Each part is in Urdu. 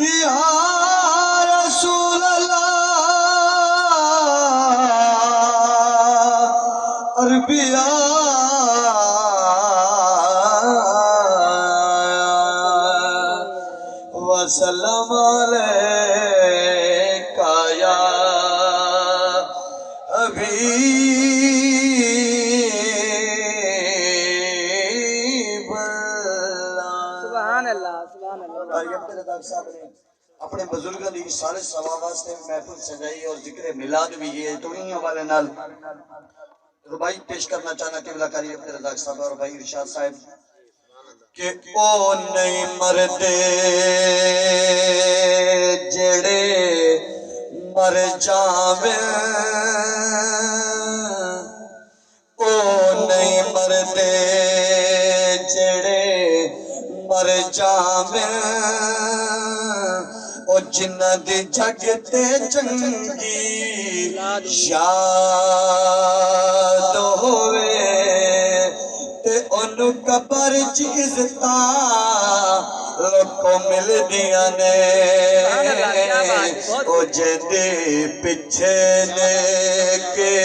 یا رسول اللہ عربیہ وسلم علیکہ یا حبیب اللہ۔ سبحان اللہ سبحان اللہ۔ عبد الرزاق صاحب نے اپنے بزرگوں کی سارے ثوابات سے محفل سجائی اور ذکر میلاد بھی یہ تو انہی حوالے نال ربائی پیش کرنا چاہنا کہ کاری عبد الرزاق صاحب اور بھائی ارشاد صاحب کہ او نہیں مردے جڑے مر جاویں، او نہیں مردے جڑے مر جاویں، او جنہ دی جگ تے چنگی یاد ہوئے تے انہوں قبر عزتاں لوکوں مل دیاں نے، او جدے پچھے لے کے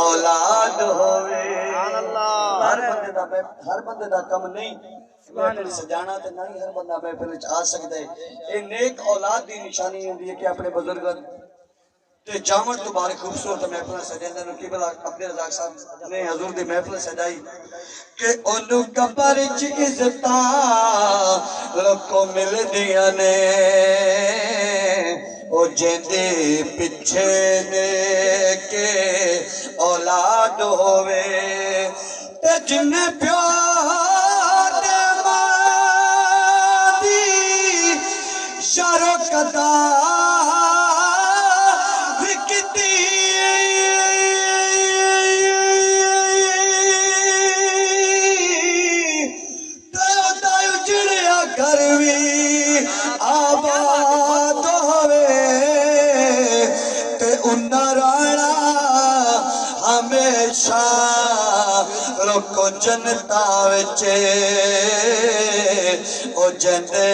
اولاد ہوئے۔ ہر بندے دا کم نہیں محفل سجانا تے نہ ہی ہر بندہ محفل وچ آ سکدا ہے۔ اے نیک اولاد دی نشانی ہوندی ہے کہ اپنے بزرگاں تے جامن تو بارے خوبصورت محفل سجاندے نو قبلہ عبد الرزاق صاحب نے حضور دی محفل سجائی کہ انہوں قبر چ عزتاں لوکوں مل دیاں نے، او جیندے پچھے لے کے اولاد ہوئے تے جن پیو دے ماں دی شارو قدا وکتی تیو تیو جڑیا گھر وی آباد ہوئے تے انہاں رانا ہمیشہ لوکو جنتا وچے، او جندے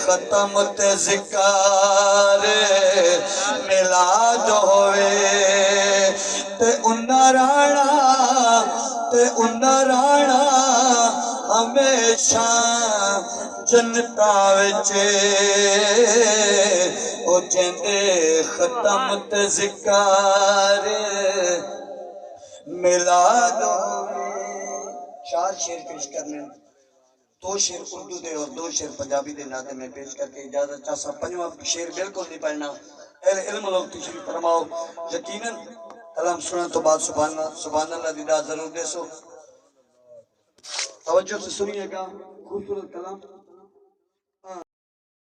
ختم تے ذکر میلاد ہوئے تے انہاں رانا ہمیشہ جنتا وچے، او جندے ختم تے ذکر میلاد ہوئے۔ چار شعر پیش کرنے، دو شعر اردو دے اور دو شعر پنجابی دے ناطے میں پیش کر کے اجازت چاہتا ہوں۔ پنجواں شعر بالکل نہیں پڑھنا، اہل علم لوگ تشریف فرماؤ، یقیناً کلام سننے تو بعد سبحان اللہ دیدہ ضرور دے سو۔ توجہ سے سنیے گا خوبصورت کلام۔